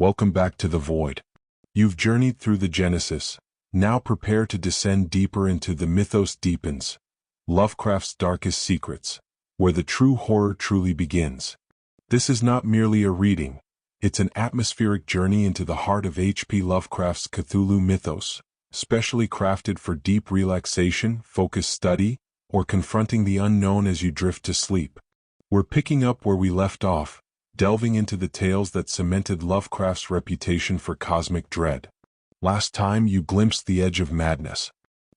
Welcome back to the void. You've journeyed through the Genesis, now prepare to descend deeper into the mythos Deepens, Lovecraft's darkest secrets, where the true horror truly begins. This is not merely a reading, it's an atmospheric journey into the heart of H.P. Lovecraft's Cthulhu Mythos, specially crafted for deep relaxation, focused study, or confronting the unknown as you drift to sleep. We're picking up where we left off, delving into the tales that cemented Lovecraft's reputation for cosmic dread. Last time you glimpsed the edge of madness.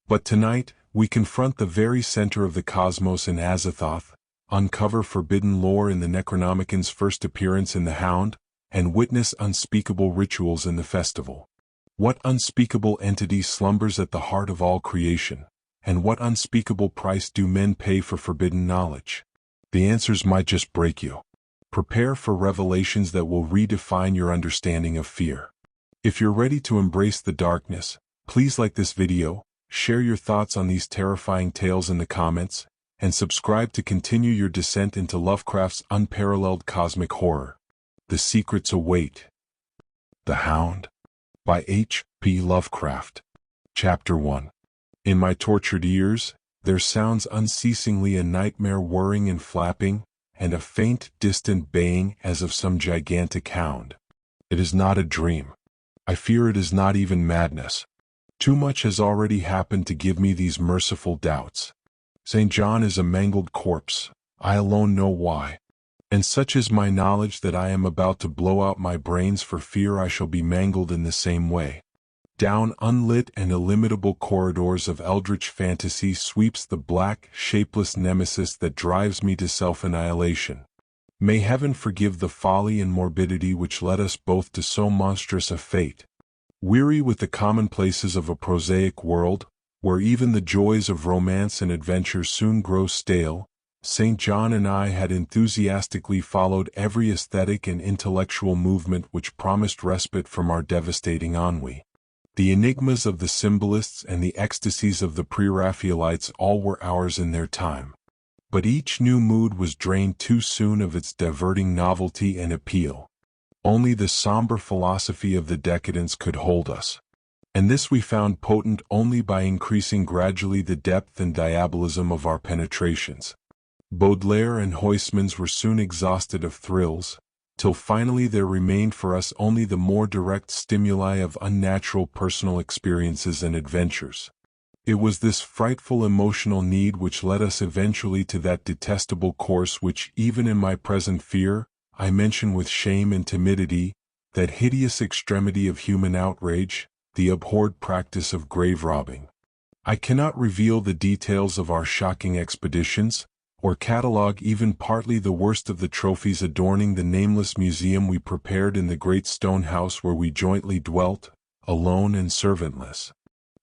But tonight, we confront the very center of the cosmos in Azathoth, uncover forbidden lore in the Necronomicon's first appearance in the Hound, and witness unspeakable rituals in the festival. What unspeakable entity slumbers at the heart of all creation, and what unspeakable price do men pay for forbidden knowledge? The answers might just break you. Prepare for revelations that will redefine your understanding of fear. If you're ready to embrace the darkness, please like this video, share your thoughts on these terrifying tales in the comments, and subscribe to continue your descent into Lovecraft's unparalleled cosmic horror. The secrets await. The Hound, by H.P. Lovecraft. Chapter 1. In my tortured ears, there sounds unceasingly a nightmare whirring and flapping, and a faint, distant baying as of some gigantic hound. It is not a dream. I fear it is not even madness. Too much has already happened to give me these merciful doubts. St. John is a mangled corpse, I alone know why. And such is my knowledge that I am about to blow out my brains for fear I shall be mangled in the same way. Down unlit and illimitable corridors of Eldritch fantasy sweeps the black, shapeless nemesis that drives me to self-annihilation. May heaven forgive the folly and morbidity which led us both to so monstrous a fate. Weary with the commonplaces of a prosaic world, where even the joys of romance and adventure soon grow stale, St. John and I had enthusiastically followed every aesthetic and intellectual movement which promised respite from our devastating ennui. The enigmas of the symbolists and the ecstasies of the pre-Raphaelites all were ours in their time. But each new mood was drained too soon of its diverting novelty and appeal. Only the somber philosophy of the decadence could hold us. And this we found potent only by increasing gradually the depth and diabolism of our penetrations. Baudelaire and Huysmans were soon exhausted of thrills, till finally there remained for us only the more direct stimuli of unnatural personal experiences and adventures. It was this frightful emotional need which led us eventually to that detestable course which, even in my present fear, I mention with shame and timidity, that hideous extremity of human outrage, the abhorred practice of grave robbing. I cannot reveal the details of our shocking expeditions, or catalogue even partly the worst of the trophies adorning the nameless museum we prepared in the great stone house where we jointly dwelt, alone and servantless.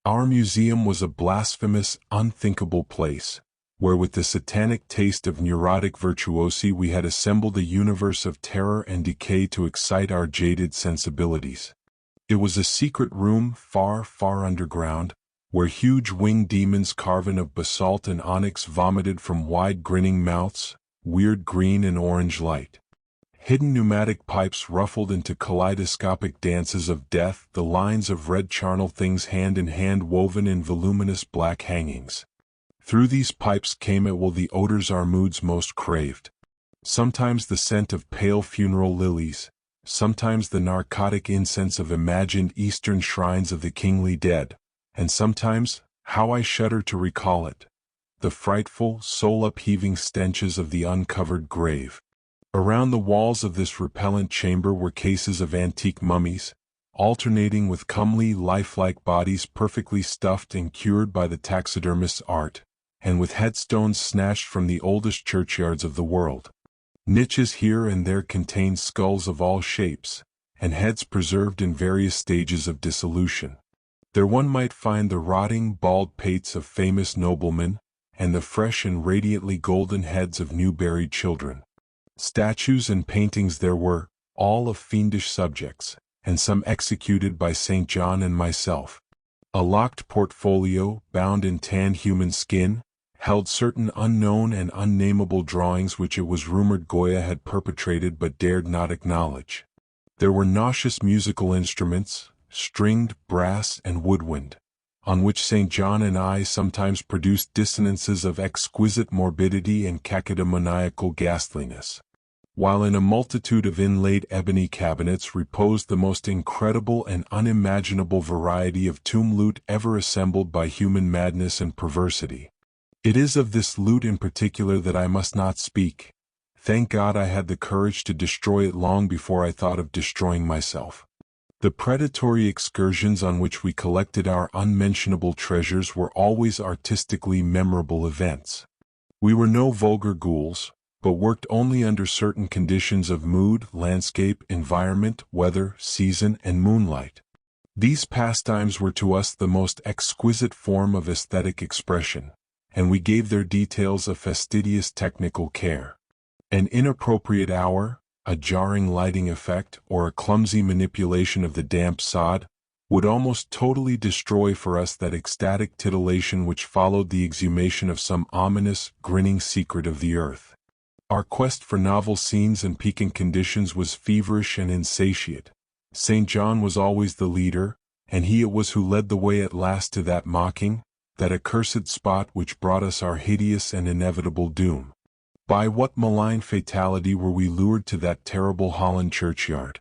Our museum was a blasphemous, unthinkable place, where with the satanic taste of neurotic virtuosi we had assembled a universe of terror and decay to excite our jaded sensibilities. It was a secret room far, far underground, where huge winged demons carven of basalt and onyx vomited from wide grinning mouths, weird green and orange light. Hidden pneumatic pipes ruffled into kaleidoscopic dances of death, the lines of red charnel things hand in hand woven in voluminous black hangings. Through these pipes came at will the odors our moods most craved. Sometimes the scent of pale funeral lilies, sometimes the narcotic incense of imagined eastern shrines of the kingly dead, and sometimes, how I shudder to recall it, the frightful, soul-upheaving stenches of the uncovered grave. Around the walls of this repellent chamber were cases of antique mummies, alternating with comely, lifelike bodies perfectly stuffed and cured by the taxidermist's art, and with headstones snatched from the oldest churchyards of the world. Niches here and there contained skulls of all shapes, and heads preserved in various stages of dissolution. There one might find the rotting, bald pates of famous noblemen, and the fresh and radiantly golden heads of new-buried children. Statues and paintings there were, all of fiendish subjects, and some executed by St. John and myself. A locked portfolio, bound in tanned human skin, held certain unknown and unnameable drawings which it was rumored Goya had perpetrated but dared not acknowledge. There were nauseous musical instruments, stringed, brass, and woodwind, on which St. John and I sometimes produced dissonances of exquisite morbidity and cacodemoniacal ghastliness, while in a multitude of inlaid ebony cabinets reposed the most incredible and unimaginable variety of tomb loot ever assembled by human madness and perversity. It is of this loot in particular that I must not speak. Thank God I had the courage to destroy it long before I thought of destroying myself. The predatory excursions on which we collected our unmentionable treasures were always artistically memorable events. We were no vulgar ghouls, but worked only under certain conditions of mood, landscape, environment, weather, season, and moonlight. These pastimes were to us the most exquisite form of aesthetic expression, and we gave their details a fastidious technical care. An inappropriate hour, a jarring lighting effect, or a clumsy manipulation of the damp sod would almost totally destroy for us that ecstatic titillation which followed the exhumation of some ominous, grinning secret of the earth. Our quest for novel scenes and piquant conditions was feverish and insatiate. St. John was always the leader, and he it was who led the way at last to that mocking, that accursed spot which brought us our hideous and inevitable doom. By what malign fatality were we lured to that terrible Holland churchyard?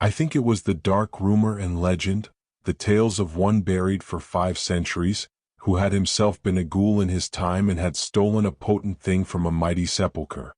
I think it was the dark rumor and legend, the tales of one buried for 5 centuries, who had himself been a ghoul in his time and had stolen a potent thing from a mighty sepulchre.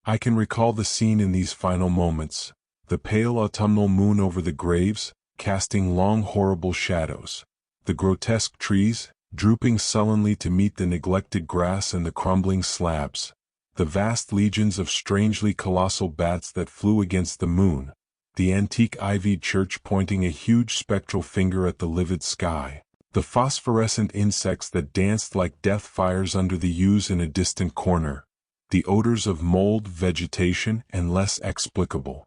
I can recall the scene in these final moments, the pale autumnal moon over the graves, casting long horrible shadows, the grotesque trees, drooping sullenly to meet the neglected grass and the crumbling slabs, the vast legions of strangely colossal bats that flew against the moon, the antique ivied church pointing a huge spectral finger at the livid sky, the phosphorescent insects that danced like death fires under the yews in a distant corner, the odors of mold, vegetation, and less explicable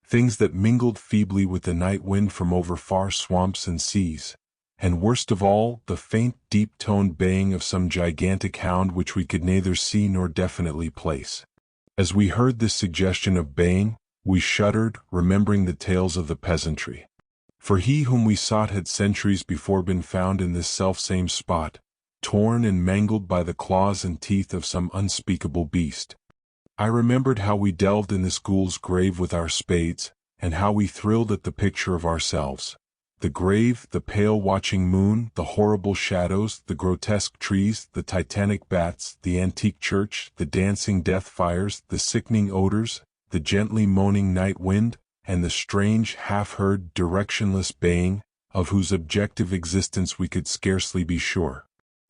things that mingled feebly with the night wind from over far swamps and seas, and worst of all, the faint, deep-toned baying of some gigantic hound which we could neither see nor definitely place. As we heard this suggestion of baying, we shuddered, remembering the tales of the peasantry. For he whom we sought had centuries before been found in this selfsame spot, torn and mangled by the claws and teeth of some unspeakable beast. I remembered how we delved in this ghoul's grave with our spades, and how we thrilled at the picture of ourselves. The grave, the pale watching moon, the horrible shadows, the grotesque trees, the titanic bats, the antique church, the dancing death fires, the sickening odors, the gently moaning night wind, and the strange, half-heard, directionless baying, of whose objective existence we could scarcely be sure.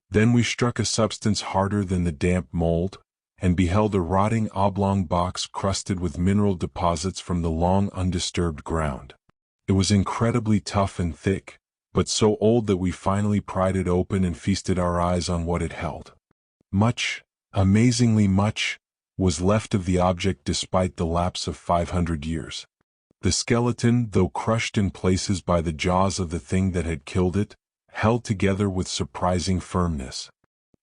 Then we struck a substance harder than the damp mold, and beheld a rotting oblong box crusted with mineral deposits from the long undisturbed ground. It was incredibly tough and thick, but so old that we finally pried it open and feasted our eyes on what it held. Much, amazingly much, was left of the object despite the lapse of 500 years. The skeleton, though crushed in places by the jaws of the thing that had killed it, held together with surprising firmness.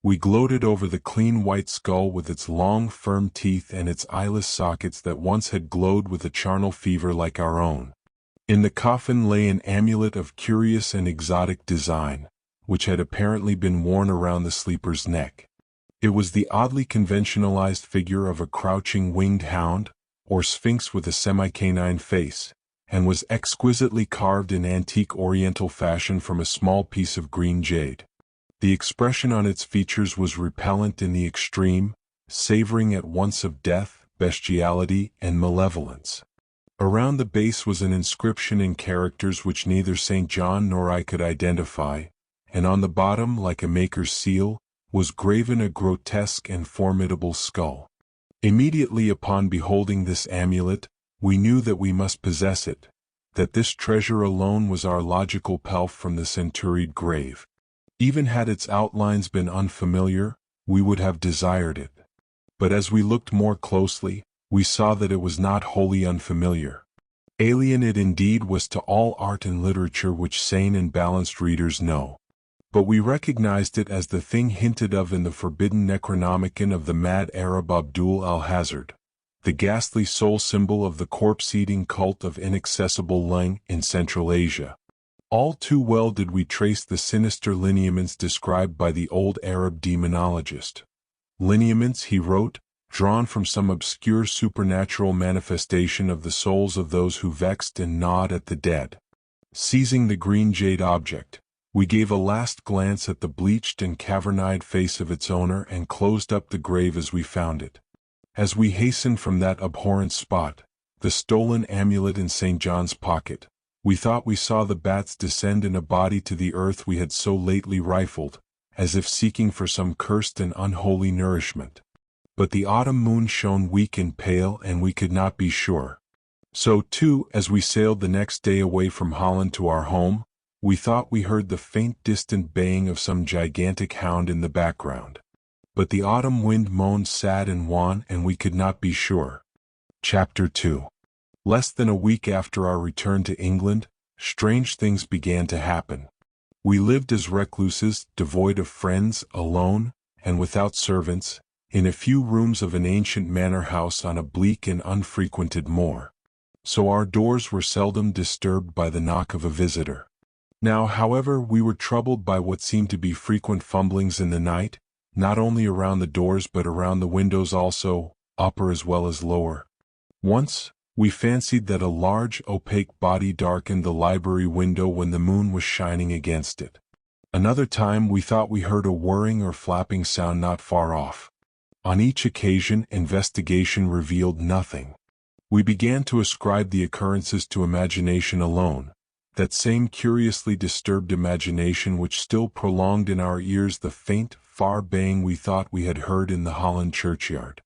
We gloated over the clean white skull with its long, firm teeth and its eyeless sockets that once had glowed with a charnel fever like our own. In the coffin lay an amulet of curious and exotic design, which had apparently been worn around the sleeper's neck. It was the oddly conventionalized figure of a crouching winged hound, or sphinx with a semi-canine face, and was exquisitely carved in antique oriental fashion from a small piece of green jade. The expression on its features was repellent in the extreme, savoring at once of death, bestiality, and malevolence. Around the base was an inscription in characters which neither St. John nor I could identify, and on the bottom, like a maker's seal, was graven a grotesque and formidable skull. Immediately upon beholding this amulet, we knew that we must possess it, that this treasure alone was our logical pelf from the centuried grave. Even had its outlines been unfamiliar, we would have desired it. But as we looked more closely, we saw that it was not wholly unfamiliar. Alien it indeed was to all art and literature which sane and balanced readers know. But we recognized it as the thing hinted of in the forbidden Necronomicon of the mad Arab Abdul al-Hazard, the ghastly soul symbol of the corpse-eating cult of inaccessible Leng in Central Asia. All too well did we trace the sinister lineaments described by the old Arab demonologist. Lineaments, he wrote, drawn from some obscure supernatural manifestation of the souls of those who vexed and gnawed at the dead. Seizing the green jade object, we gave a last glance at the bleached and cavern-eyed face of its owner and closed up the grave as we found it. As we hastened from that abhorrent spot, the stolen amulet in St. John's pocket, we thought we saw the bats descend in a body to the earth we had so lately rifled, as if seeking for some cursed and unholy nourishment. But the autumn moon shone weak and pale, and we could not be sure. So, too, as we sailed the next day away from Holland to our home, we thought we heard the faint distant baying of some gigantic hound in the background. But the autumn wind moaned sad and wan, and we could not be sure. Chapter 2. Less than a week after our return to England, strange things began to happen. We lived as recluses, devoid of friends, alone, and without servants, in a few rooms of an ancient manor house on a bleak and unfrequented moor. So our doors were seldom disturbed by the knock of a visitor. Now, however, we were troubled by what seemed to be frequent fumblings in the night, not only around the doors but around the windows also, upper as well as lower. Once, we fancied that a large, opaque body darkened the library window when the moon was shining against it. Another time we thought we heard a whirring or flapping sound not far off. On each occasion, investigation revealed nothing. We began to ascribe the occurrences to imagination alone, that same curiously disturbed imagination which still prolonged in our ears the faint, far baying we thought we had heard in the Holland churchyard.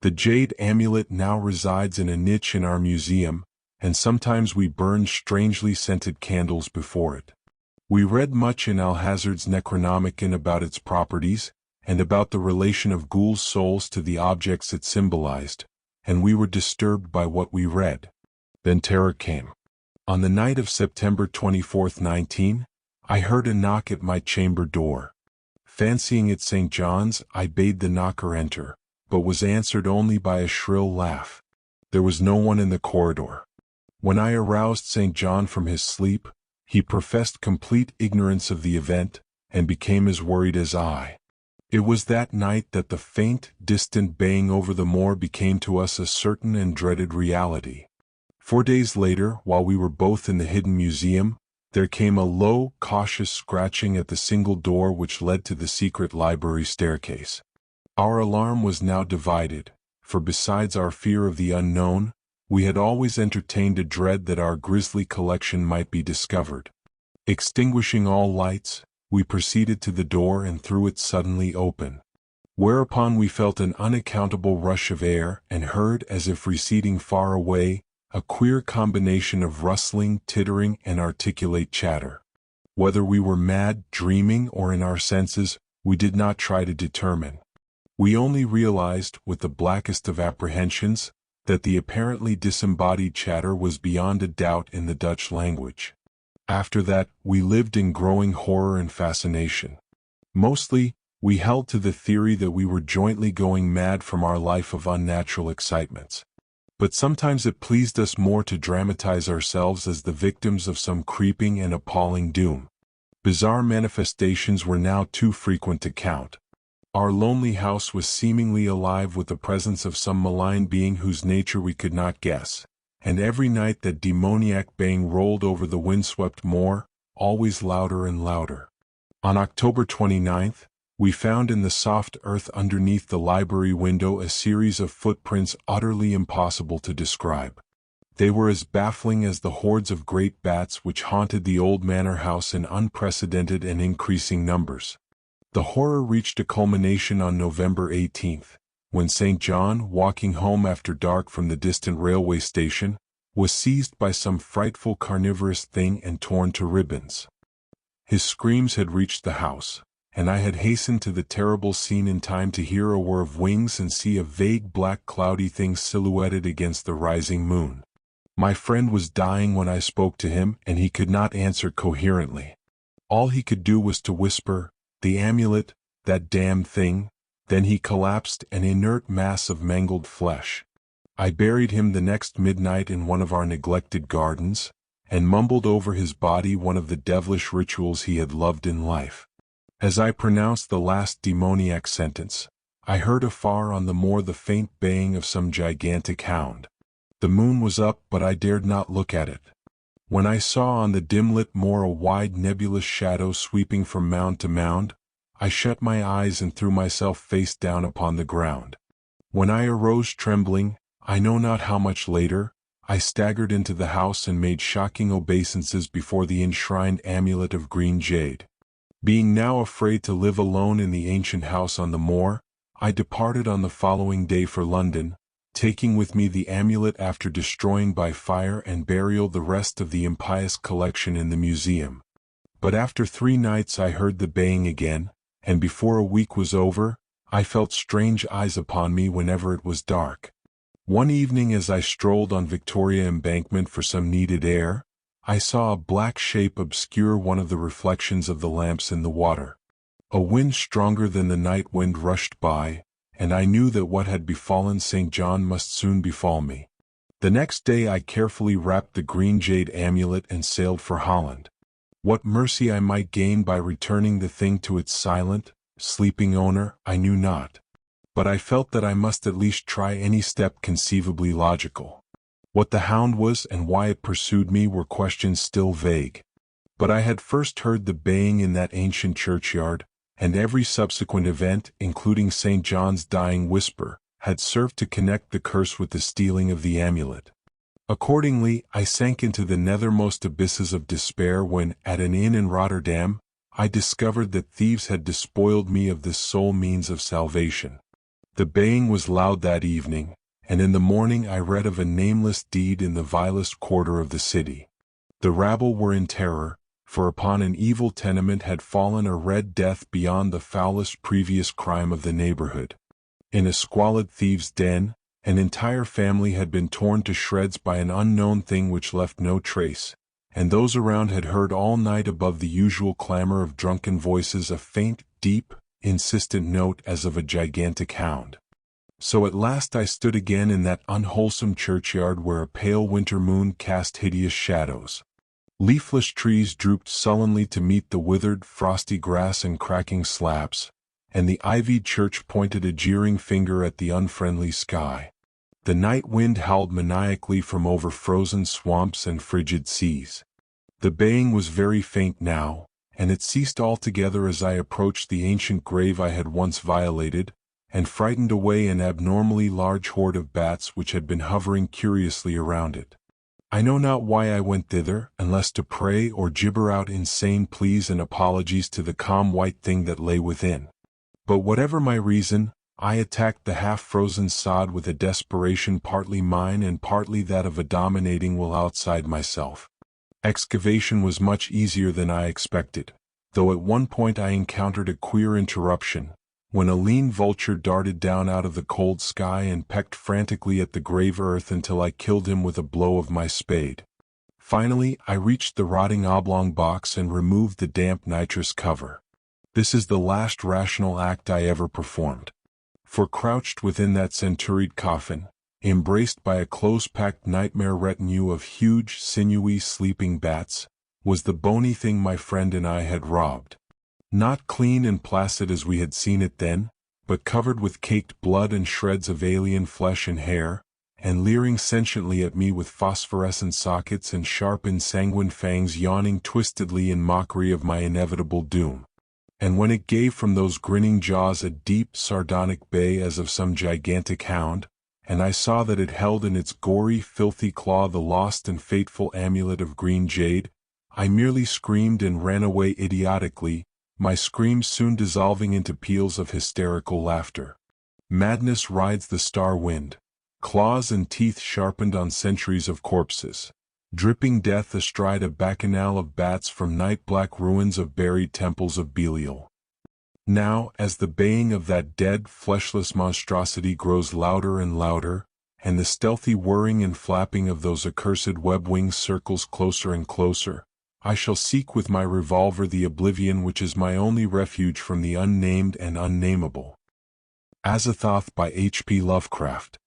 The jade amulet now resides in a niche in our museum, and sometimes we burned strangely scented candles before it. We read much in Alhazard's Necronomicon about its properties, and about the relation of ghouls' souls to the objects it symbolized, and we were disturbed by what we read. Then terror came. On the night of September 24, 19, I heard a knock at my chamber door. Fancying it St. John's, I bade the knocker enter, but was answered only by a shrill laugh. There was no one in the corridor. When I aroused St. John from his sleep, he professed complete ignorance of the event, and became as worried as I. It was that night that the faint, distant baying over the moor became to us a certain and dreaded reality. 4 days later, while we were both in the hidden museum, there came a low, cautious scratching at the single door which led to the secret library staircase. Our alarm was now divided, for besides our fear of the unknown, we had always entertained a dread that our grisly collection might be discovered. Extinguishing all lights, we proceeded to the door and threw it suddenly open. Whereupon we felt an unaccountable rush of air and heard, as if receding far away, a queer combination of rustling, tittering, and articulate chatter. Whether we were mad, dreaming, or in our senses, we did not try to determine. We only realized, with the blackest of apprehensions, that the apparently disembodied chatter was beyond a doubt in the Dutch language. After that, we lived in growing horror and fascination. Mostly, we held to the theory that we were jointly going mad from our life of unnatural excitements. But sometimes it pleased us more to dramatize ourselves as the victims of some creeping and appalling doom. Bizarre manifestations were now too frequent to count. Our lonely house was seemingly alive with the presence of some malign being whose nature we could not guess, and every night that demoniac baying rolled over the windswept moor, always louder and louder. On October 29th, we found in the soft earth underneath the library window a series of footprints utterly impossible to describe. They were as baffling as the hordes of great bats which haunted the old manor house in unprecedented and increasing numbers. The horror reached a culmination on November 18th, when St. John, walking home after dark from the distant railway station, was seized by some frightful carnivorous thing and torn to ribbons. His screams had reached the house, and I had hastened to the terrible scene in time to hear a whir of wings and see a vague black cloudy thing silhouetted against the rising moon. My friend was dying when I spoke to him, and he could not answer coherently. All he could do was to whisper, "The amulet, that damned thing," then he collapsed, an inert mass of mangled flesh. I buried him the next midnight in one of our neglected gardens, and mumbled over his body one of the devilish rituals he had loved in life. As I pronounced the last demoniac sentence, I heard afar on the moor the faint baying of some gigantic hound. The moon was up, but I dared not look at it. When I saw on the dim-lit moor a wide nebulous shadow sweeping from mound to mound, I shut my eyes and threw myself face down upon the ground. When I arose trembling, I know not how much later, I staggered into the house and made shocking obeisances before the enshrined amulet of green jade. Being now afraid to live alone in the ancient house on the moor, I departed on the following day for London, taking with me the amulet after destroying by fire and burial the rest of the impious collection in the museum. But after 3 nights I heard the baying again, and before a week was over, I felt strange eyes upon me whenever it was dark. One evening as I strolled on Victoria Embankment for some needed air, I saw a black shape obscure one of the reflections of the lamps in the water. A wind stronger than the night wind rushed by, and I knew that what had befallen St. John must soon befall me. The next day I carefully wrapped the green jade amulet and sailed for Holland. What mercy I might gain by returning the thing to its silent, sleeping owner, I knew not. But I felt that I must at least try any step conceivably logical. What the hound was and why it pursued me were questions still vague. But I had first heard the baying in that ancient churchyard, and every subsequent event, including St. John's dying whisper, had served to connect the curse with the stealing of the amulet. Accordingly, I sank into the nethermost abysses of despair when, at an inn in Rotterdam, I discovered that thieves had despoiled me of this sole means of salvation. The baying was loud that evening, and in the morning I read of a nameless deed in the vilest quarter of the city. The rabble were in terror, for upon an evil tenement had fallen a red death beyond the foulest previous crime of the neighborhood. In a squalid thieves' den, an entire family had been torn to shreds by an unknown thing which left no trace, and those around had heard all night above the usual clamor of drunken voices a faint, deep, insistent note as of a gigantic hound. So at last I stood again in that unwholesome churchyard where a pale winter moon cast hideous shadows. Leafless trees drooped sullenly to meet the withered, frosty grass and cracking slabs, and the ivied church pointed a jeering finger at the unfriendly sky. The night wind howled maniacally from over frozen swamps and frigid seas. The baying was very faint now, and it ceased altogether as I approached the ancient grave I had once violated, and frightened away an abnormally large horde of bats which had been hovering curiously around it. I know not why I went thither, unless to pray or gibber out insane pleas and apologies to the calm white thing that lay within. But whatever my reason, I attacked the half-frozen sod with a desperation partly mine and partly that of a dominating will outside myself. Excavation was much easier than I expected, though at one point I encountered a queer interruption, when a lean vulture darted down out of the cold sky and pecked frantically at the grave earth until I killed him with a blow of my spade. Finally, I reached the rotting oblong box and removed the damp nitrous cover. This is the last rational act I ever performed. For crouched within that centuried coffin, embraced by a close-packed nightmare retinue of huge, sinewy, sleeping bats, was the bony thing my friend and I had robbed. Not clean and placid as we had seen it then, but covered with caked blood and shreds of alien flesh and hair, and leering sentiently at me with phosphorescent sockets and sharp ensanguined fangs yawning twistedly in mockery of my inevitable doom. And when it gave from those grinning jaws a deep, sardonic bay as of some gigantic hound, and I saw that it held in its gory, filthy claw the lost and fateful amulet of green jade, I merely screamed and ran away idiotically, my screams soon dissolving into peals of hysterical laughter. Madness rides the star wind, claws and teeth sharpened on centuries of corpses, dripping death astride a bacchanal of bats from night-black ruins of buried temples of Belial. Now, as the baying of that dead, fleshless monstrosity grows louder and louder, and the stealthy whirring and flapping of those accursed web-wings circles closer and closer, I shall seek with my revolver the oblivion which is my only refuge from the unnamed and unnameable. Azathoth by H.P. Lovecraft.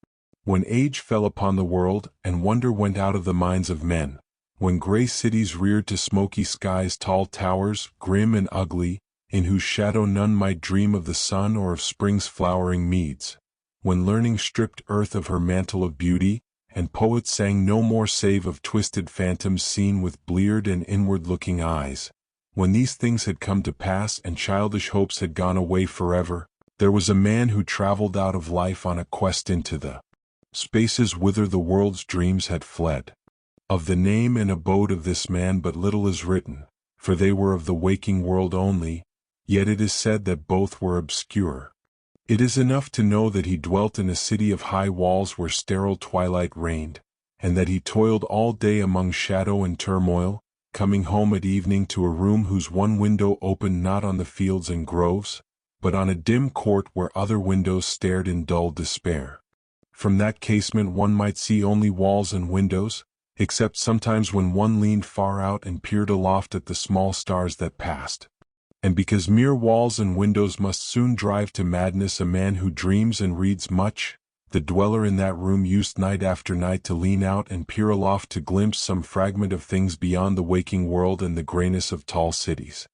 When age fell upon the world, and wonder went out of the minds of men, when gray cities reared to smoky skies tall towers, grim and ugly, in whose shadow none might dream of the sun or of spring's flowering meads, when learning stripped earth of her mantle of beauty, and poets sang no more save of twisted phantoms seen with bleared and inward-looking eyes, when these things had come to pass and childish hopes had gone away forever, there was a man who traveled out of life on a quest into the spaces whither the world's dreams had fled. Of the name and abode of this man but little is written, for they were of the waking world only, yet it is said that both were obscure. It is enough to know that he dwelt in a city of high walls where sterile twilight reigned, and that he toiled all day among shadow and turmoil, coming home at evening to a room whose one window opened not on the fields and groves, but on a dim court where other windows stared in dull despair. From that casement one might see only walls and windows, except sometimes when one leaned far out and peered aloft at the small stars that passed. And because mere walls and windows must soon drive to madness a man who dreams and reads much, the dweller in that room used night after night to lean out and peer aloft to glimpse some fragment of things beyond the waking world and the grayness of tall cities.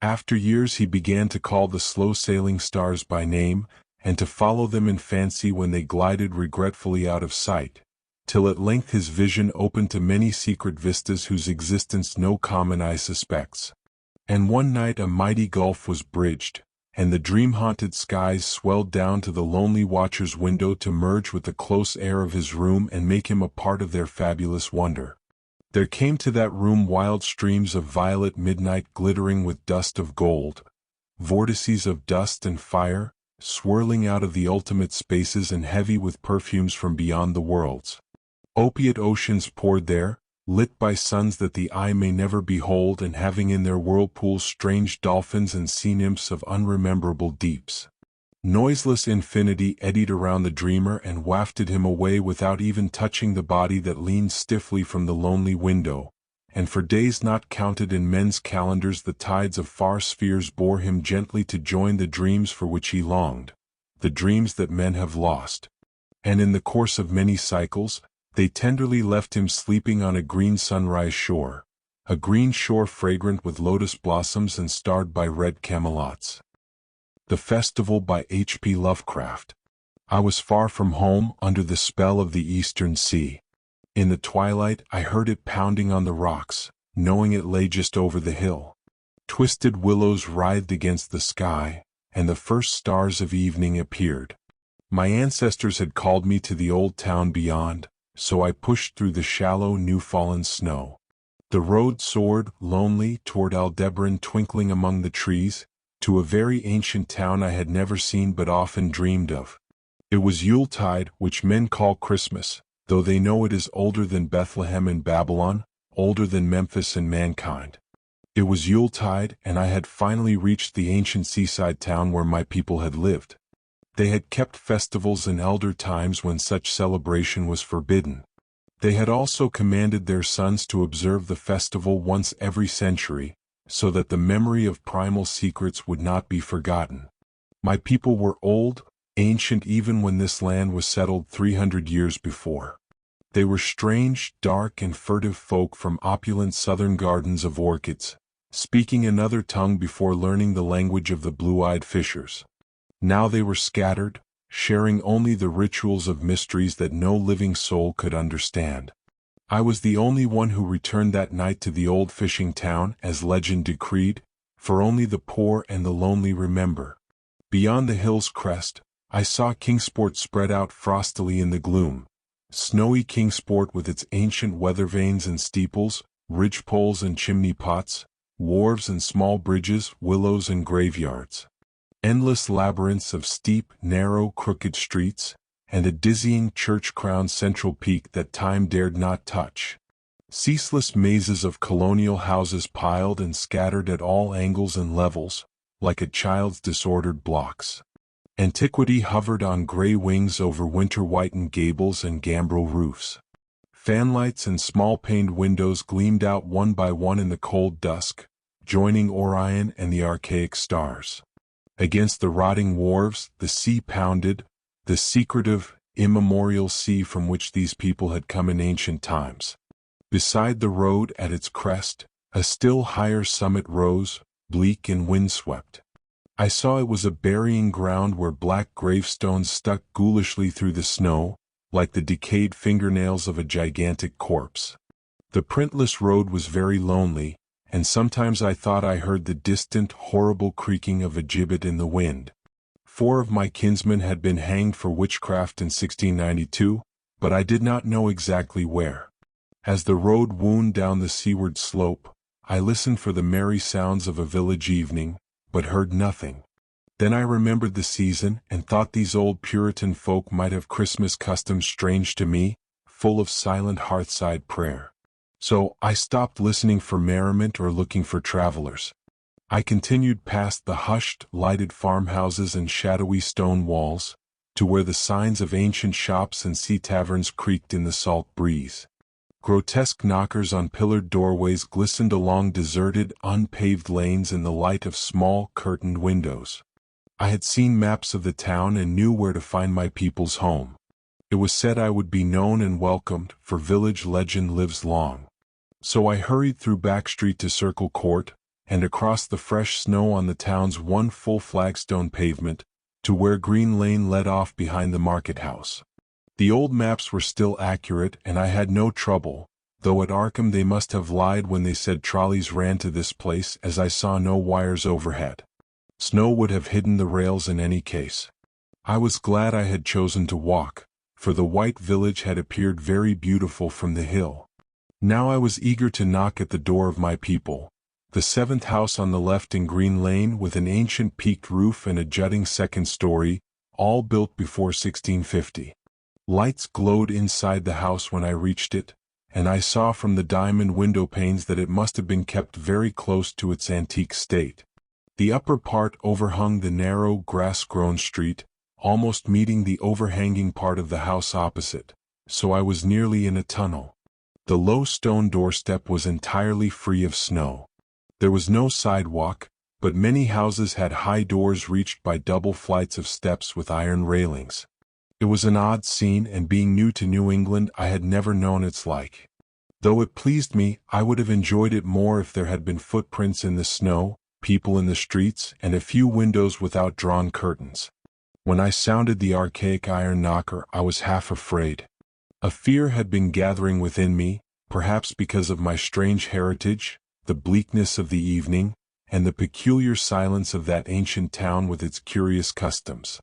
After years he began to call the slow-sailing stars by name, and to follow them in fancy when they glided regretfully out of sight, till at length his vision opened to many secret vistas whose existence no common eye suspects. And one night a mighty gulf was bridged, and the dream-haunted skies swelled down to the lonely watcher's window to merge with the close air of his room and make him a part of their fabulous wonder. There came to that room wild streams of violet midnight glittering with dust of gold, vortices of dust and fire, swirling out of the ultimate spaces and heavy with perfumes from beyond the worlds. Opiate oceans poured there, lit by suns that the eye may never behold and having in their whirlpools strange dolphins and sea nymphs of unrememberable deeps. Noiseless infinity eddied around the dreamer and wafted him away without even touching the body that leaned stiffly from the lonely window, and for days not counted in men's calendars the tides of far spheres bore him gently to join the dreams for which he longed, the dreams that men have lost. And in the course of many cycles, they tenderly left him sleeping on a green sunrise shore, a green shore fragrant with lotus blossoms and starred by red camelots. The Festival by H.P. Lovecraft. I was far from home, under the spell of the eastern sea. In the twilight I heard it pounding on the rocks, knowing it lay just over the hill. Twisted willows writhed against the sky, and the first stars of evening appeared. My ancestors had called me to the old town beyond, so I pushed through the shallow new-fallen snow. The road soared, lonely, toward Aldebaran twinkling among the trees, to a very ancient town I had never seen but often dreamed of. It was Yuletide, which men call Christmas, though they know it is older than Bethlehem and Babylon, older than Memphis and mankind. It was Yuletide, and I had finally reached the ancient seaside town where my people had lived. They had kept festivals in elder times when such celebration was forbidden. They had also commanded their sons to observe the festival once every century, so that the memory of primal secrets would not be forgotten. My people were old, ancient even when this land was settled 300 years before. They were strange, dark and furtive folk from opulent southern gardens of orchids, speaking another tongue before learning the language of the blue-eyed fishers. Now they were scattered, sharing only the rituals of mysteries that no living soul could understand. I was the only one who returned that night to the old fishing town, as legend decreed, for only the poor and the lonely remember. Beyond the hill's crest, I saw Kingsport spread out frostily in the gloom. Snowy Kingsport with its ancient weather vanes and steeples, ridgepoles and chimney pots, wharves and small bridges, willows and graveyards. Endless labyrinths of steep, narrow, crooked streets, and a dizzying church-crowned central peak that time dared not touch. Ceaseless mazes of colonial houses piled and scattered at all angles and levels, like a child's disordered blocks. Antiquity hovered on gray wings over winter-whitened gables and gambrel roofs. Fanlights and small-paned windows gleamed out one by one in the cold dusk, joining Orion and the archaic stars. Against the rotting wharves, the sea pounded, the secretive, immemorial sea from which these people had come in ancient times. Beside the road at its crest, a still higher summit rose, bleak and windswept. I saw it was a burying ground where black gravestones stuck ghoulishly through the snow, like the decayed fingernails of a gigantic corpse. The printless road was very lonely, and sometimes I thought I heard the distant, horrible creaking of a gibbet in the wind. 4 of my kinsmen had been hanged for witchcraft in 1692, but I did not know exactly where. As the road wound down the seaward slope, I listened for the merry sounds of a village evening, but heard nothing. Then I remembered the season and thought these old Puritan folk might have Christmas customs strange to me, full of silent hearthside prayer. So I stopped listening for merriment or looking for travelers. I continued past the hushed, lighted farmhouses and shadowy stone walls, to where the signs of ancient shops and sea taverns creaked in the salt breeze. Grotesque knockers on pillared doorways glistened along deserted, unpaved lanes in the light of small, curtained windows. I had seen maps of the town and knew where to find my people's home. It was said I would be known and welcomed, for village legend lives long. So I hurried through Back Street to Circle Court, and across the fresh snow on the town's one full flagstone pavement, to where Green Lane led off behind the market house. The old maps were still accurate and I had no trouble, though at Arkham they must have lied when they said trolleys ran to this place, as I saw no wires overhead. Snow would have hidden the rails in any case. I was glad I had chosen to walk, for the white village had appeared very beautiful from the hill. Now I was eager to knock at the door of my people, the 7th house on the left in Green Lane, with an ancient peaked roof and a jutting second story, all built before 1650. Lights glowed inside the house when I reached it, and I saw from the diamond window panes that it must have been kept very close to its antique state. The upper part overhung the narrow, grass-grown street, almost meeting the overhanging part of the house opposite, so I was nearly in a tunnel. The low stone doorstep was entirely free of snow. There was no sidewalk, but many houses had high doors reached by double flights of steps with iron railings. It was an odd scene, and being new to New England, I had never known its like. Though it pleased me, I would have enjoyed it more if there had been footprints in the snow, people in the streets, and a few windows without drawn curtains. When I sounded the archaic iron knocker, I was half afraid. A fear had been gathering within me, perhaps because of my strange heritage, the bleakness of the evening, and the peculiar silence of that ancient town with its curious customs.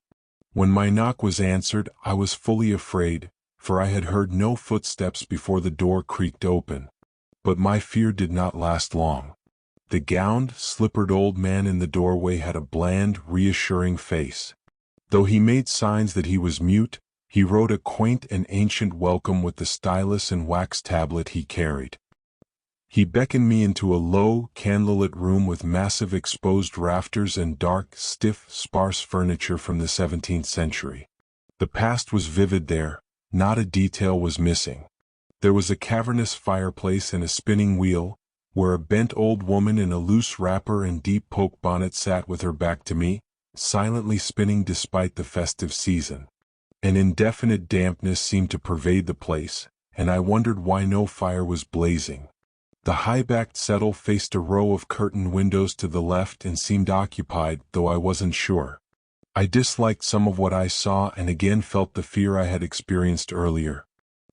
When my knock was answered, I was fully afraid, for I had heard no footsteps before the door creaked open. But my fear did not last long. The gowned, slippered old man in the doorway had a bland, reassuring face. Though he made signs that he was mute, he wrote a quaint and ancient welcome with the stylus and wax tablet he carried. He beckoned me into a low, candlelit room with massive exposed rafters and dark, stiff, sparse furniture from the 17th century. The past was vivid there, not a detail was missing. There was a cavernous fireplace and a spinning wheel, where a bent old woman in a loose wrapper and deep poke bonnet sat with her back to me, silently spinning despite the festive season. An indefinite dampness seemed to pervade the place, and I wondered why no fire was blazing. The high-backed settle faced a row of curtained windows to the left and seemed occupied, though I wasn't sure. I disliked some of what I saw and again felt the fear I had experienced earlier.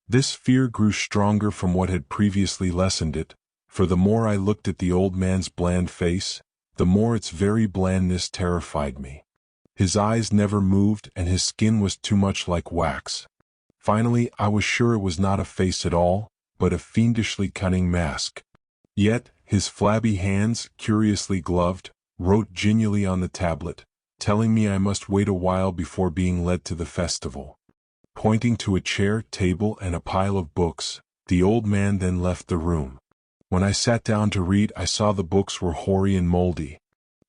This fear grew stronger from what had previously lessened it, for the more I looked at the old man's bland face, the more its very blandness terrified me. His eyes never moved and his skin was too much like wax. Finally, I was sure it was not a face at all, but a fiendishly cunning mask. Yet, his flabby hands, curiously gloved, wrote genially on the tablet, telling me I must wait a while before being led to the festival. Pointing to a chair, table, and a pile of books, the old man then left the room. When I sat down to read, I saw the books were hoary and moldy.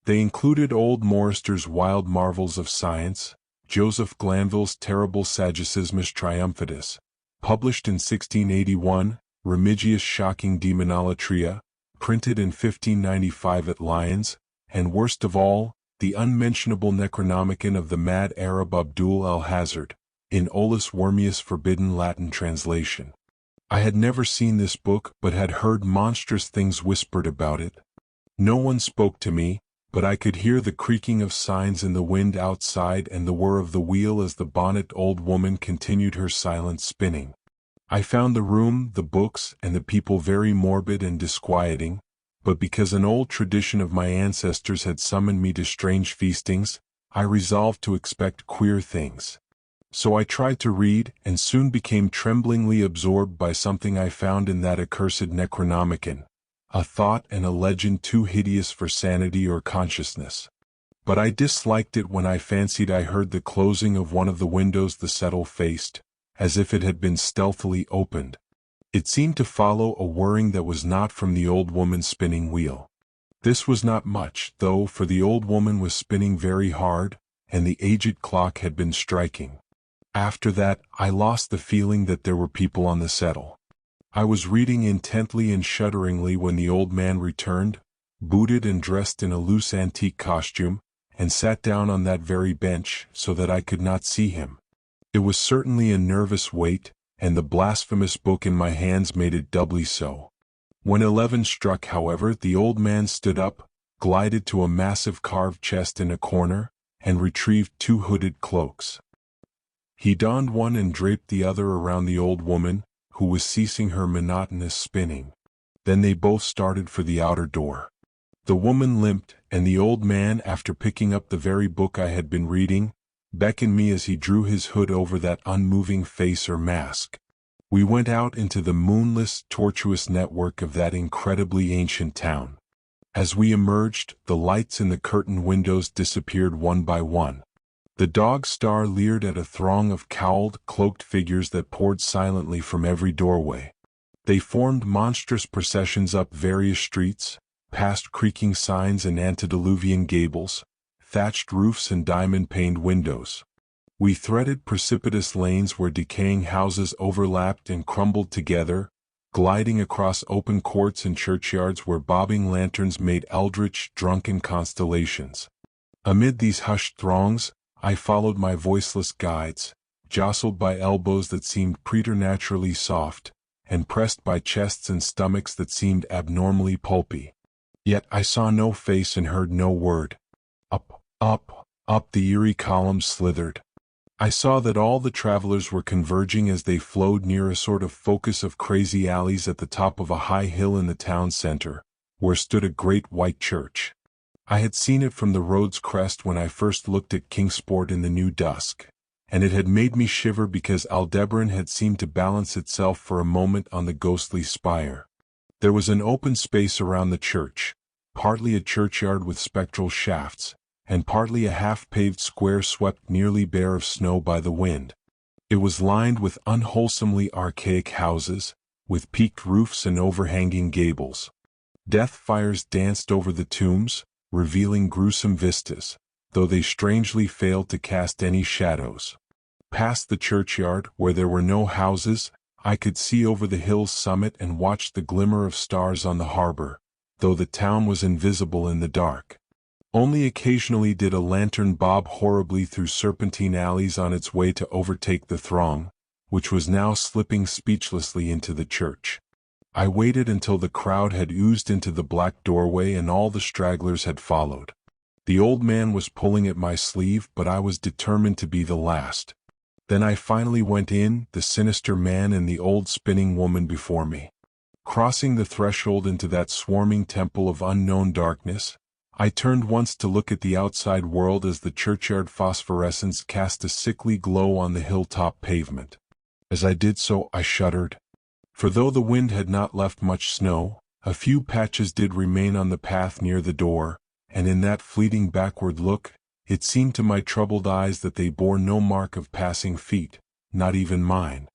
They included old Morrister's Wild Marvels of Science, Joseph Glanville's Terrible Sagicismus Triumphatus, published in 1681, Remigius' Shocking Demonolatria, printed in 1595 at Lyons, and worst of all, the unmentionable Necronomicon of the mad Arab Abdul al-Hazard, in Olus Wormius Forbidden Latin translation. I had never seen this book but had heard monstrous things whispered about it. No one spoke to me, but I could hear the creaking of signs in the wind outside and the whir of the wheel as the bonnet old woman continued her silent spinning. I found the room, the books, and the people very morbid and disquieting, but because an old tradition of my ancestors had summoned me to strange feastings, I resolved to expect queer things. So I tried to read, and soon became tremblingly absorbed by something I found in that accursed Necronomicon, a thought and a legend too hideous for sanity or consciousness. But I disliked it when I fancied I heard the closing of one of the windows the settle faced, as if it had been stealthily opened. It seemed to follow a whirring that was not from the old woman's spinning wheel. This was not much, though, for the old woman was spinning very hard, and the aged clock had been striking. After that, I lost the feeling that there were people on the settle. I was reading intently and shudderingly when the old man returned, booted and dressed in a loose antique costume, and sat down on that very bench so that I could not see him. It was certainly a nervous wait, and the blasphemous book in my hands made it doubly so. When 11 struck, however, the old man stood up, glided to a massive carved chest in a corner, and retrieved 2 hooded cloaks. He donned one and draped the other around the old woman, who was ceasing her monotonous spinning. Then they both started for the outer door. The woman limped, and the old man, after picking up the very book I had been reading, beckoned me as he drew his hood over that unmoving face or mask. We went out into the moonless, tortuous network of that incredibly ancient town. As we emerged, the lights in the curtained windows disappeared one by one. The dog star leered at a throng of cowled, cloaked figures that poured silently from every doorway. They formed monstrous processions up various streets, past creaking signs and antediluvian gables, thatched roofs and diamond-paned windows. We threaded precipitous lanes where decaying houses overlapped and crumbled together, gliding across open courts and churchyards where bobbing lanterns made eldritch, drunken constellations. Amid these hushed throngs, I followed my voiceless guides, jostled by elbows that seemed preternaturally soft, and pressed by chests and stomachs that seemed abnormally pulpy. Yet I saw no face and heard no word. Up the eerie columns slithered. I saw that all the travelers were converging as they flowed near a sort of focus of crazy alleys at the top of a high hill in the town center, where stood a great white church. I had seen it from the road's crest when I first looked at Kingsport in the new dusk, and it had made me shiver because Aldebaran had seemed to balance itself for a moment on the ghostly spire. There was an open space around the church, partly a churchyard with spectral shafts, and partly a half-paved square swept nearly bare of snow by the wind. It was lined with unwholesomely archaic houses, with peaked roofs and overhanging gables. Death fires danced over the tombs, revealing gruesome vistas, though they strangely failed to cast any shadows. Past the churchyard, where there were no houses, I could see over the hill's summit and watch the glimmer of stars on the harbor, though the town was invisible in the dark. Only occasionally did a lantern bob horribly through serpentine alleys on its way to overtake the throng, which was now slipping speechlessly into the church. I waited until the crowd had oozed into the black doorway and all the stragglers had followed. The old man was pulling at my sleeve, but I was determined to be the last. Then I finally went in, the sinister man and the old spinning woman before me. Crossing the threshold into that swarming temple of unknown darkness, I turned once to look at the outside world as the churchyard phosphorescence cast a sickly glow on the hilltop pavement. As I did so, I shuddered. For though the wind had not left much snow, a few patches did remain on the path near the door, and in that fleeting backward look, it seemed to my troubled eyes that they bore no mark of passing feet, not even mine.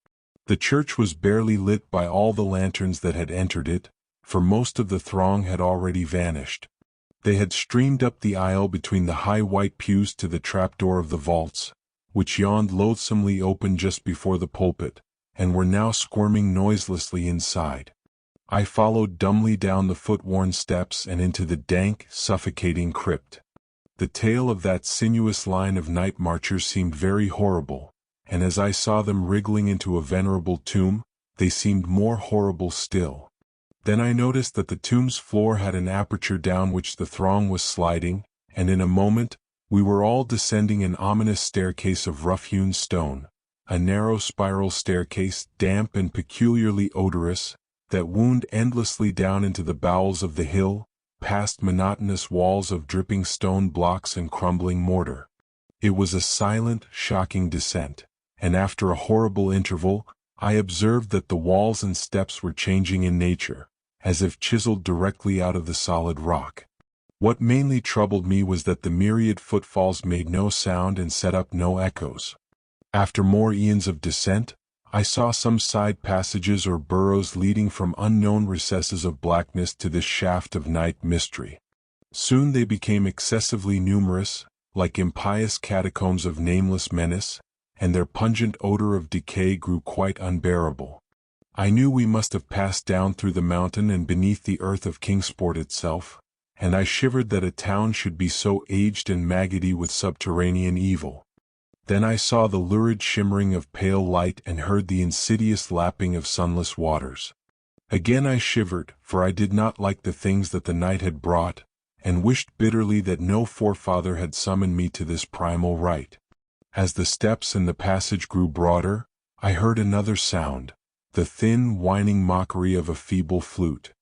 The church was barely lit by all the lanterns that had entered it, for most of the throng had already vanished. They had streamed up the aisle between the high white pews to the trapdoor of the vaults, which yawned loathsomely open just before the pulpit, and were now squirming noiselessly inside. I followed dumbly down the foot-worn steps and into the dank, suffocating crypt. The tale of that sinuous line of night marchers seemed very horrible, and as I saw them wriggling into a venerable tomb, they seemed more horrible still. Then I noticed that the tomb's floor had an aperture down which the throng was sliding, and in a moment, we were all descending an ominous staircase of rough-hewn stone, a narrow spiral staircase, damp and peculiarly odorous, that wound endlessly down into the bowels of the hill, past monotonous walls of dripping stone blocks and crumbling mortar. It was a silent, shocking descent, and after a horrible interval, I observed that the walls and steps were changing in nature, as if chiseled directly out of the solid rock. What mainly troubled me was that the myriad footfalls made no sound and set up no echoes. After more eons of descent, I saw some side passages or burrows leading from unknown recesses of blackness to this shaft of night mystery. Soon they became excessively numerous, like impious catacombs of nameless menace, and their pungent odor of decay grew quite unbearable. I knew we must have passed down through the mountain and beneath the earth of Kingsport itself, and I shivered that a town should be so aged and maggoty with subterranean evil. Then I saw the lurid shimmering of pale light and heard the insidious lapping of sunless waters. Again I shivered, for I did not like the things that the night had brought, and wished bitterly that no forefather had summoned me to this primal rite. As the steps and the passage grew broader, I heard another sound, the thin, whining mockery of a feeble flute.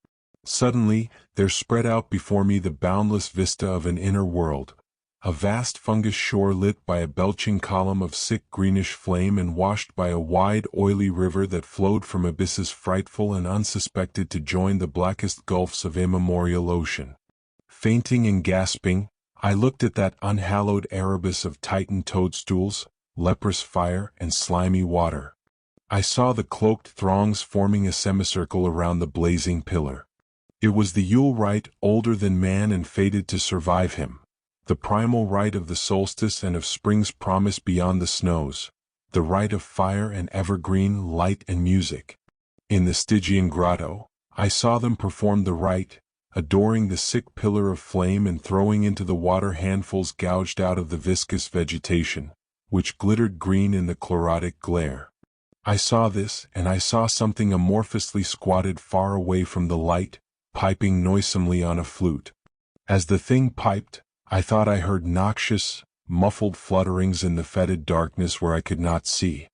Suddenly, there spread out before me the boundless vista of an inner world, a vast fungus shore lit by a belching column of sick greenish flame and washed by a wide, oily river that flowed from abysses frightful and unsuspected to join the blackest gulfs of immemorial ocean. Fainting and gasping, I looked at that unhallowed Erebus of Titan toadstools, leprous fire, and slimy water. I saw the cloaked throngs forming a semicircle around the blazing pillar. It was the Yule rite, older than man and fated to survive him, the primal rite of the solstice and of spring's promise beyond the snows, the rite of fire and evergreen light and music. In the Stygian grotto, I saw them perform the rite, adoring the sick pillar of flame and throwing into the water handfuls gouged out of the viscous vegetation, which glittered green in the chlorotic glare. I saw this, and I saw something amorphously squatted far away from the light, piping noisomely on a flute. As the thing piped, I thought I heard noxious, muffled flutterings in the fetid darkness where I could not see.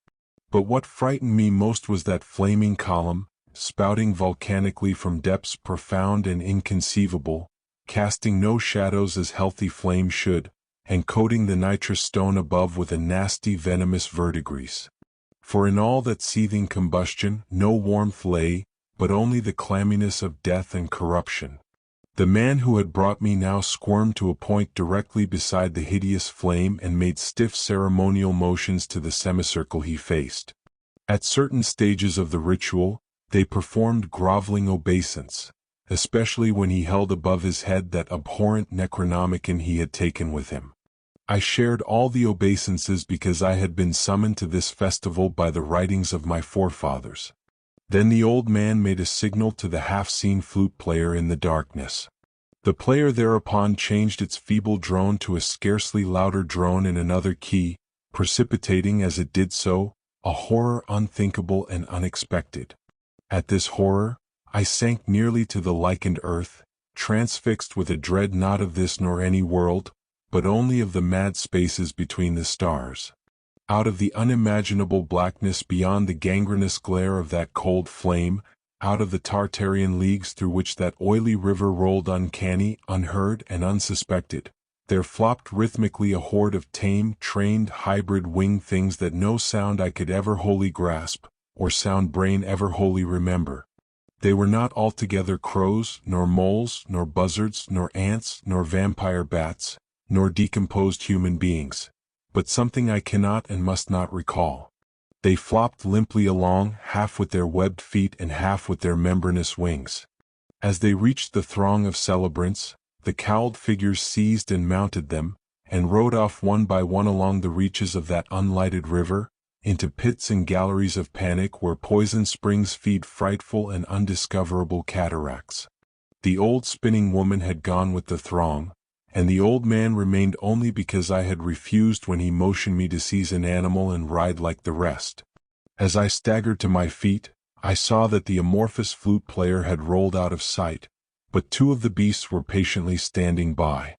But what frightened me most was that flaming column, spouting volcanically from depths profound and inconceivable, casting no shadows as healthy flame should, and coating the nitrous stone above with a nasty venomous verdigris. For in all that seething combustion no warmth lay, but only the clamminess of death and corruption. The man who had brought me now squirmed to a point directly beside the hideous flame and made stiff ceremonial motions to the semicircle he faced. At certain stages of the ritual, they performed groveling obeisance, especially when he held above his head that abhorrent Necronomicon he had taken with him. I shared all the obeisances because I had been summoned to this festival by the writings of my forefathers. Then the old man made a signal to the half-seen flute player in the darkness. The player thereupon changed its feeble drone to a scarcely louder drone in another key, precipitating as it did so, a horror unthinkable and unexpected. At this horror, I sank nearly to the lichened earth, transfixed with a dread not of this nor any world, but only of the mad spaces between the stars. Out of the unimaginable blackness beyond the gangrenous glare of that cold flame, out of the Tartarian leagues through which that oily river rolled uncanny, unheard, and unsuspected, there flopped rhythmically a horde of tame, trained, hybrid winged things that no sound I could ever wholly grasp, or sound brain ever wholly remember. They were not altogether crows, nor moles, nor buzzards, nor ants, nor vampire bats, nor decomposed human beings, but something I cannot and must not recall. They flopped limply along, half with their webbed feet and half with their membranous wings. As they reached the throng of celebrants, the cowled figures seized and mounted them, and rode off one by one along the reaches of that unlighted river, into pits and galleries of panic where poison springs feed frightful and undiscoverable cataracts. The old spinning woman had gone with the throng, and the old man remained only because I had refused when he motioned me to seize an animal and ride like the rest. As I staggered to my feet, I saw that the amorphous flute player had rolled out of sight, but two of the beasts were patiently standing by.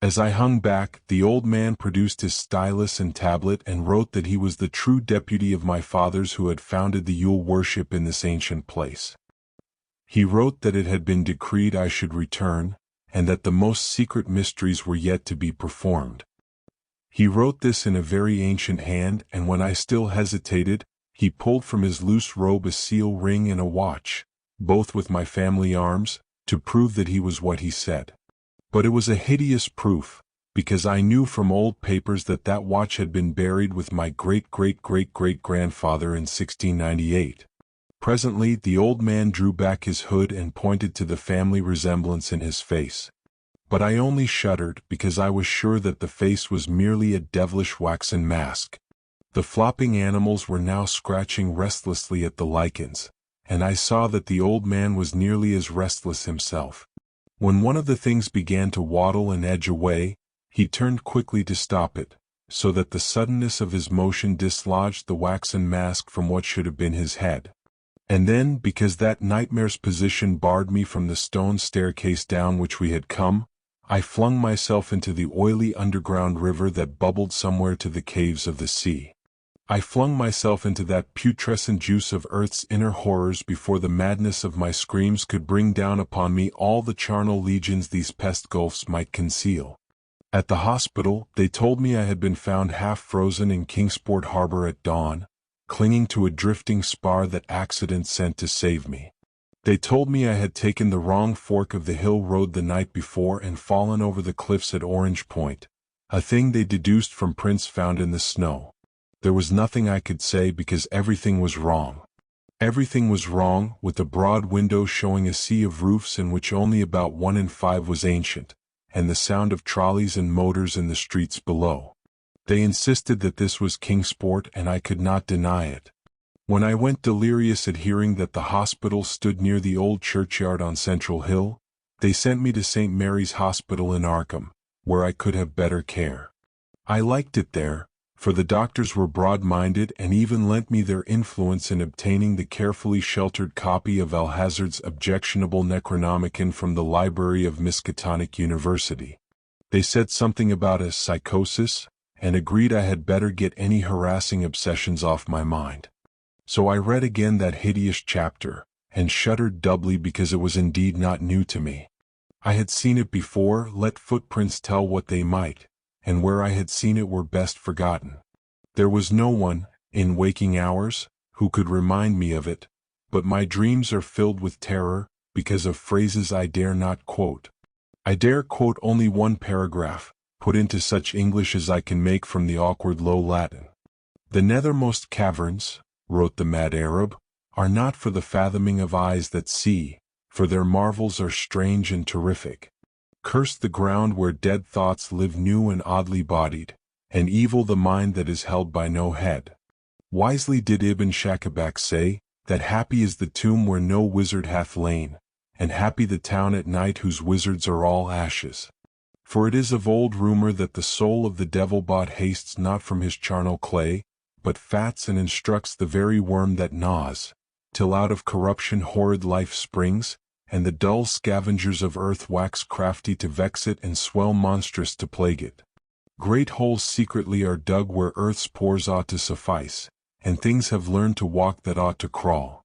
As I hung back, the old man produced his stylus and tablet and wrote that he was the true deputy of my fathers who had founded the Yule worship in this ancient place. He wrote that it had been decreed I should return, and that the most secret mysteries were yet to be performed. He wrote this in a very ancient hand, and when I still hesitated, he pulled from his loose robe a seal ring and a watch, both with my family arms, to prove that he was what he said. But it was a hideous proof, because I knew from old papers that that watch had been buried with my great-great-great-great-grandfather in 1698. Presently the old man drew back his hood and pointed to the family resemblance in his face. But I only shuddered because I was sure that the face was merely a devilish waxen mask. The flopping animals were now scratching restlessly at the lichens, and I saw that the old man was nearly as restless himself. When one of the things began to waddle and edge away, he turned quickly to stop it, so that the suddenness of his motion dislodged the waxen mask from what should have been his head. And then, because that nightmare's position barred me from the stone staircase down which we had come, I flung myself into the oily underground river that bubbled somewhere to the caves of the sea. I flung myself into that putrescent juice of earth's inner horrors before the madness of my screams could bring down upon me all the charnel legions these pest gulfs might conceal. At the hospital, they told me I had been found half frozen in Kingsport harbor at dawn, clinging to a drifting spar that accident sent to save me. They told me I had taken the wrong fork of the hill road the night before and fallen over the cliffs at Orange Point, a thing they deduced from prints found in the snow. There was nothing I could say because everything was wrong. Everything was wrong, with the broad window showing a sea of roofs in which only about 1 in 5 was ancient, and the sound of trolleys and motors in the streets below. They insisted that this was Kingsport, and I could not deny it. When I went delirious at hearing that the hospital stood near the old churchyard on Central Hill, they sent me to St. Mary's Hospital in Arkham, where I could have better care. I liked it there, for the doctors were broad-minded and even lent me their influence in obtaining the carefully sheltered copy of Alhazard's objectionable Necronomicon from the library of Miskatonic University. They said something about a psychosis, and agreed I had better get any harassing obsessions off my mind. So I read again that hideous chapter, and shuddered doubly because it was indeed not new to me. I had seen it before, let footprints tell what they might, and where I had seen it were best forgotten. There was no one, in waking hours, who could remind me of it, but my dreams are filled with terror, because of phrases I dare not quote. I dare quote only one paragraph, put into such English as I can make from the awkward Low Latin. "The nethermost caverns," wrote the mad Arab, "are not for the fathoming of eyes that see, for their marvels are strange and terrific. Cursed the ground where dead thoughts live new and oddly bodied, and evil the mind that is held by no head. Wisely did Ibn Shakabak say, that happy is the tomb where no wizard hath lain, and happy the town at night whose wizards are all ashes. For it is of old rumor that the soul of the devil-bought hastes not from his charnel clay, but fats and instructs the very worm that gnaws, till out of corruption horrid life springs, and the dull scavengers of earth wax crafty to vex it and swell monstrous to plague it. Great holes secretly are dug where earth's pores ought to suffice, and things have learned to walk that ought to crawl.